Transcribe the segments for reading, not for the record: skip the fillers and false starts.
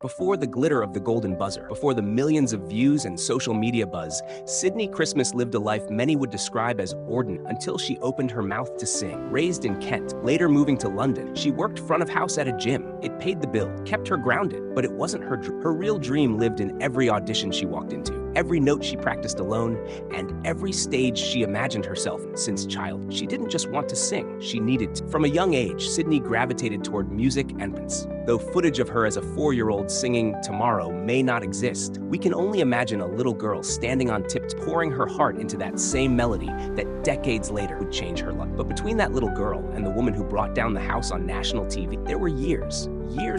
Before the glitter of the golden buzzer, before the millions of views and social media buzz, Sydney Christmas lived a life many would describe as ordinary until she opened her mouth to sing. Raised in Kent, later moving to London, she worked front of house at a gym. It paid the bill, kept her grounded, but it wasn't her dream. Her real dream lived in every audition she walked into, every note she practiced alone, and every stage she imagined herself in since childhood. She didn't just want to sing, she needed to. From a young age, Sydney gravitated toward music and dance. Though footage of her as a 4-year-old singing Tomorrow may not exist, we can only imagine a little girl standing on tips pouring her heart into that same melody that decades later would change her life. But between that little girl and the woman who brought down the house on national TV, there were years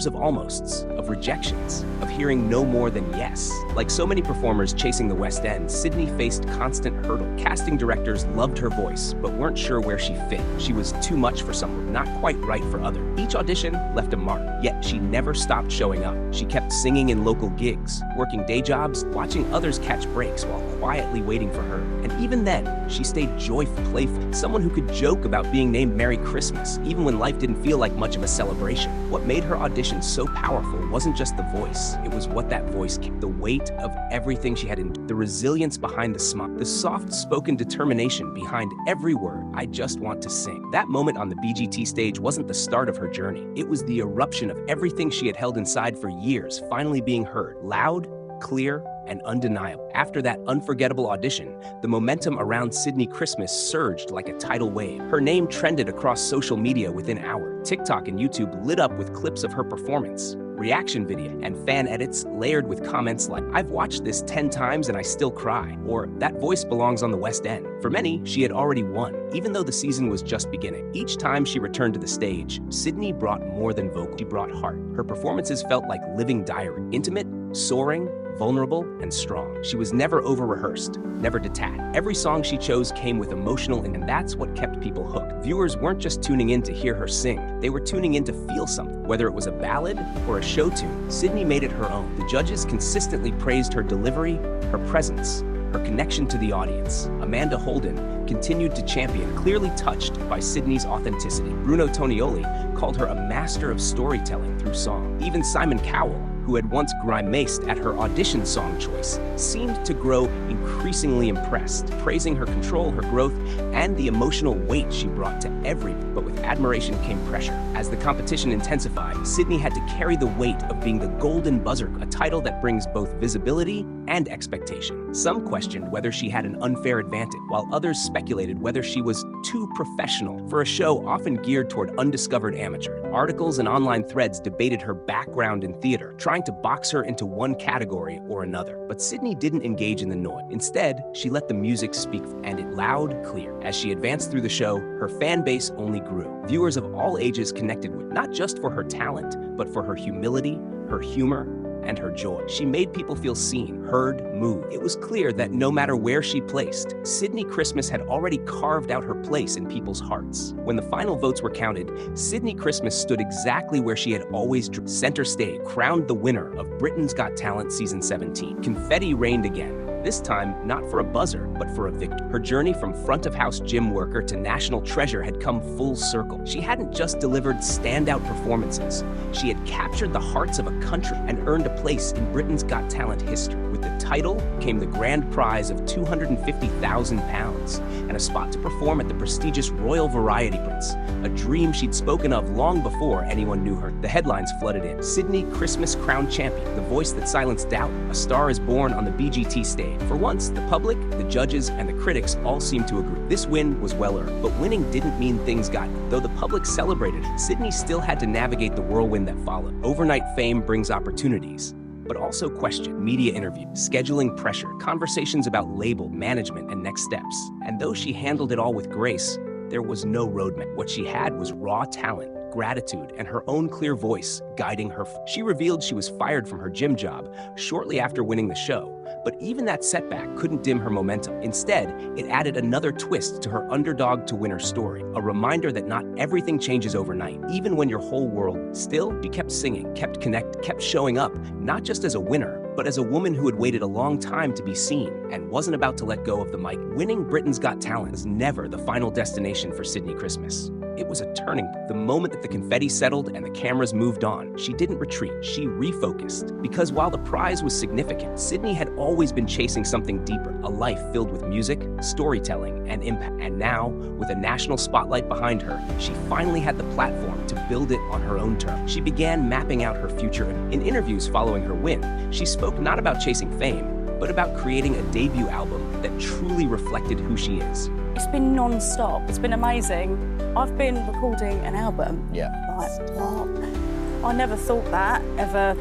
of almosts, of rejections, of hearing no more than yes. Like so many performers chasing the West End, Sydney faced constant hurdle. Casting directors loved her voice, but weren't sure where she fit. She was too much for some, not quite right for others. Each audition left a mark, yet she never stopped showing up. She kept singing in local gigs, working day jobs, watching others catch breaks while quietly waiting for her. And even then, she stayed joyful, playful, someone who could joke about being named Merry Christmas, even when life didn't feel like much of a celebration. What made her audition so powerful wasn't just the voice, it was what that voice carried. The weight of everything she had endured, the resilience behind the smile, the soft-spoken determination behind every word, I just want to sing. That moment on the BGT stage wasn't the start of her journey. It was the eruption of everything she had held inside for years, finally being heard, loud, clear, and undeniable. After that unforgettable audition, the momentum around Sydney Christmas surged like a tidal wave. Her name trended across social media within hours. TikTok and YouTube lit up with clips of her performance, reaction video, and fan edits layered with comments like, "I've watched this 10 times and I still cry," or "That voice belongs on the West End." For many, she had already won, even though the season was just beginning. Each time she returned to the stage, Sydney brought more than vocal. She brought heart. Her performances felt like living diary, intimate, soaring, vulnerable, and strong. She was never over-rehearsed, never detached. Every song she chose came with emotional, and that's what kept people hooked. Viewers weren't just tuning in to hear her sing, they were tuning in to feel something. Whether it was a ballad or a show tune, Sydney made it her own. The judges consistently praised her delivery, her presence, her connection to the audience. Amanda Holden continued to champion, clearly touched by Sydney's authenticity. Bruno Tonioli called her a master of storytelling through song. Even Simon Cowell, who had once grimaced at her audition song choice, seemed to grow increasingly impressed, praising her control, her growth, and the emotional weight she brought to every. But with admiration came pressure. As the competition intensified, Sydney had to carry the weight of being the golden buzzer, a title that brings both visibility and expectation. Some questioned whether she had an unfair advantage, while others speculated whether she was too professional for a show often geared toward undiscovered amateurs. Articles and online threads debated her background in theater, trying to box her into one category or another. But Sydney didn't engage in the noise. Instead, she let the music speak, and it loud, clear. As she advanced through the show, her fan base only grew. Viewers of all ages connected with, not just for her talent, but for her humility, her humor, and her joy. She made people feel seen, heard, moved. It was clear that no matter where she placed, Sydney Christmas had already carved out her place in people's hearts. When the final votes were counted, Sydney Christmas stood exactly where she had always dreamed. Center stage, crowned the winner of Britain's Got Talent Season 17. Confetti rained again. This time, not for a buzzer, but for a victory. Her journey from front-of-house gym worker to national treasure had come full circle. She hadn't just delivered standout performances. She had captured the hearts of a country and earned a place in Britain's Got Talent history. With the title came the grand prize of £250,000 and a spot to perform at the prestigious Royal Variety Prince, a dream she'd spoken of long before anyone knew her. The headlines flooded in. Sydney Christmas crowned champion, the voice that silenced doubt. A star is born on the BGT stage. For once, the public, the judges, and the critics all seemed to agree. This win was well earned, but winning didn't mean things got easy. Though the public celebrated, Sydney still had to navigate the whirlwind that followed. Overnight fame brings opportunities, but also question, media interviews, scheduling pressure, conversations about label, management, and next steps. And though she handled it all with grace, there was no roadmap. What she had was raw talent, gratitude, and her own clear voice guiding her. She revealed she was fired from her gym job shortly after winning the show, but even that setback couldn't dim her momentum. Instead, it added another twist to her underdog-to-winner story, a reminder that not everything changes overnight, even when your whole world. Still, she kept singing, kept connecting, kept showing up, not just as a winner, but as a woman who had waited a long time to be seen and wasn't about to let go of the mic. Winning Britain's Got Talent was never the final destination for Sydney Christmas. It was a turning point. The moment that the confetti settled and the cameras moved on, she didn't retreat, she refocused. Because while the prize was significant, Sydnie had always been chasing something deeper, a life filled with music, storytelling, and impact. And now, with a national spotlight behind her, she finally had the platform to build it on her own terms. She began mapping out her future. In interviews following her win, she spoke not about chasing fame, but about creating a debut album that truly reflected who she is. It's been non-stop. It's been amazing. I've been recording an album. Yeah. Like, what? I never thought that ever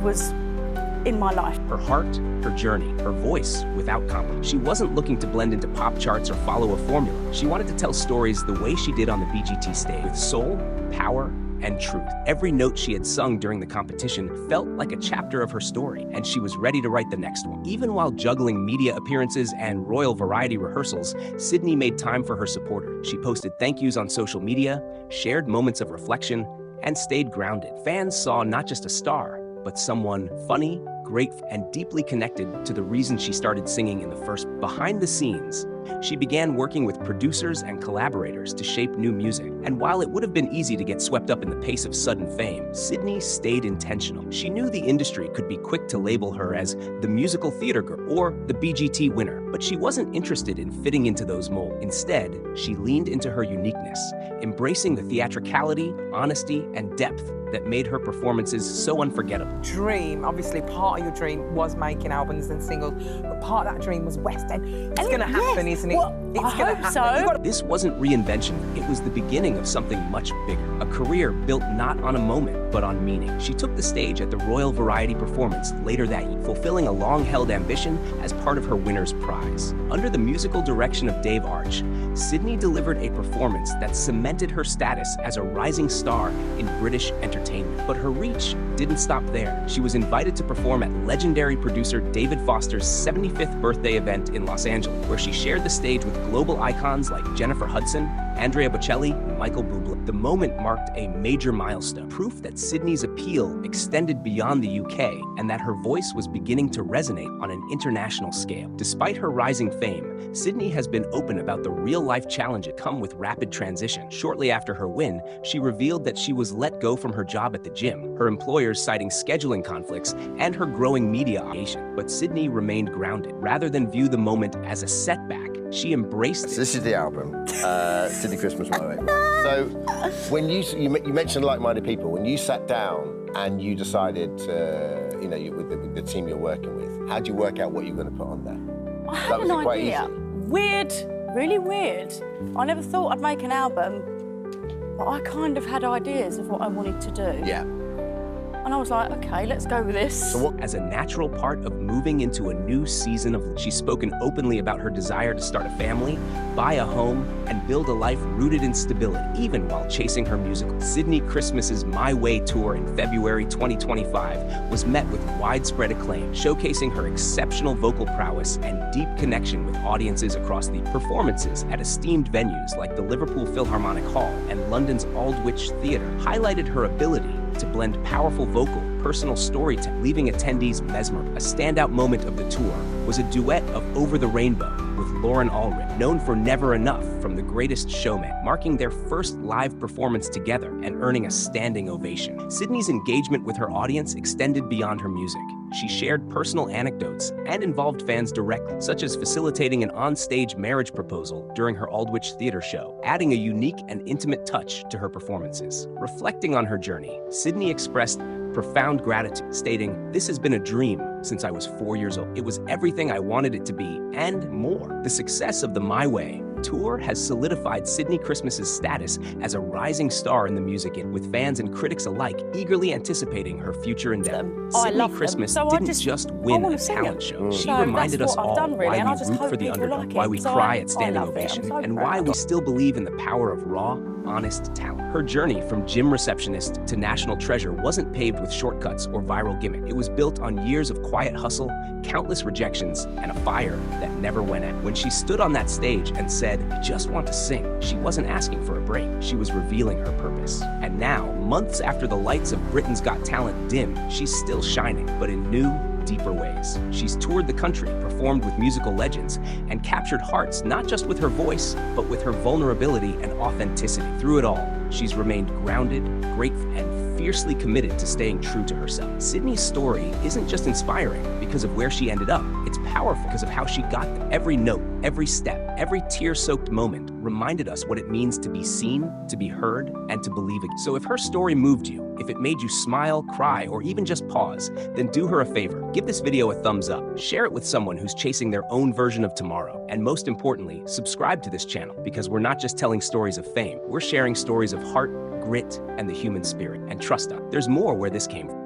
was in my life. Her heart, her journey, her voice without compromise. She wasn't looking to blend into pop charts or follow a formula. She wanted to tell stories the way she did on the BGT stage, with soul, power, and truth. Every note she had sung during the competition felt like a chapter of her story, and she was ready to write the next one. Even while juggling media appearances and royal variety rehearsals, Sydnie made time for her supporters. She posted thank yous on social media, shared moments of reflection, and stayed grounded. Fans saw not just a star, but someone funny, grateful, and deeply connected to the reason she started singing in the first. Behind the scenes, she began working with producers and collaborators to shape new music. And while it would have been easy to get swept up in the pace of sudden fame, Sydnie stayed intentional. She knew the industry could be quick to label her as the musical theater girl or the BGT winner, but she wasn't interested in fitting into those molds. Instead, she leaned into her uniqueness, embracing the theatricality, honesty, and depth that made her performances so unforgettable. Dream, obviously part of your dream was making albums and singles, but part of that dream was West End. It's going to happen, isn't it? Well, it's I going to hope happen. so. This wasn't reinvention, it was the beginning of something much bigger. A career built not on a moment, but on meaning. She took the stage at the Royal Variety Performance later that year, fulfilling a long-held ambition as part of her winner's prize. Under the musical direction of Dave Arch, Sydnie delivered a performance that cemented her status as a rising star in British entertainment. But her reach didn't stop there. She was invited to perform at legendary producer David Foster's 75th birthday event in Los Angeles, where she shared the stage with global icons like Jennifer Hudson, Andrea Bocelli, and Michael Bublé. The moment marked a major milestone, proof that Sydnie's appeal extended beyond the UK and that her voice was beginning to resonate on an international scale. Despite her rising fame, Sydnie has been open about the real-life challenges that come with rapid transition. Shortly after her win, she revealed that she was let go from her job at the gym, her employers citing scheduling conflicts and her growing media obligation. But Sydnie remained grounded. Rather than view the moment as a setback, she embraced it. So this is the album, Sydnie Christmas My Way. So when you mentioned like-minded people, when you sat down and you decided, with the team you're working with, how do you work out what you're going to put on there? I had an idea. Weird, really weird. I never thought I'd make an album, but I kind of had ideas of what I wanted to do. Yeah. And I was like, okay, let's go with this. So as a natural part of moving into a new season of life, she's spoken openly about her desire to start a family, buy a home, and build a life rooted in stability, even while chasing her musical. Sydnie Christmas's My Way tour in February 2025 was met with widespread acclaim, showcasing her exceptional vocal prowess and deep connection with audiences across the performances at esteemed venues like the Liverpool Philharmonic Hall and London's Aldwych Theatre, highlighted her ability to blend powerful vocal, personal storytelling, leaving attendees mesmerized. A standout moment of the tour was a duet of Over the Rainbow with Lauren Ulrich, known for Never Enough from The Greatest Showman, marking their first live performance together and earning a standing ovation. Sydnie's engagement with her audience extended beyond her music. She shared personal anecdotes and involved fans directly, such as facilitating an on-stage marriage proposal during her Aldwych Theatre show, adding a unique and intimate touch to her performances. Reflecting on her journey, Sydnie expressed profound gratitude, stating, "This has been a dream since I was 4 years old. It was everything I wanted it to be, and more." The success of the My Way tour has solidified Sydnie Christmas's status as a rising star in the music industry, with fans and critics alike eagerly anticipating her future endeavors. I Sydnie love Christmas them. So didn't just win a talent show. She So reminded that's us what I've all done, really, why and I we just root hope for the people underdog, like why it, we 'cause I cry at standing love it. I'm ovation, so and proud. why we still believe in the power of raw, honest talent. Her journey from gym receptionist to national treasure wasn't paved with shortcuts or viral gimmick. It was built on years of quiet hustle, countless rejections, and a fire that never went out. When she stood on that stage and said, "I just want to sing," she wasn't asking for a break. She was revealing her purpose. And now, months after the lights of Britain's Got Talent dim, she's still shining, but in new, deeper ways. She's toured the country, performed with musical legends, and captured hearts not just with her voice, but with her vulnerability and authenticity. Through it all, she's remained grounded, grateful, and fiercely committed to staying true to herself. Sydnie's story isn't just inspiring because of where she ended up. It's powerful because of how she got there. Every note, every step, every tear-soaked moment reminded us what it means to be seen, to be heard, and to believe again. So if her story moved you, if it made you smile, cry, or even just pause, then do her a favor. Give this video a thumbs up, share it with someone who's chasing their own version of tomorrow, and most importantly, subscribe to this channel because we're not just telling stories of fame, we're sharing stories of heart, grit, and the human spirit. And trust us, there's more where this came from.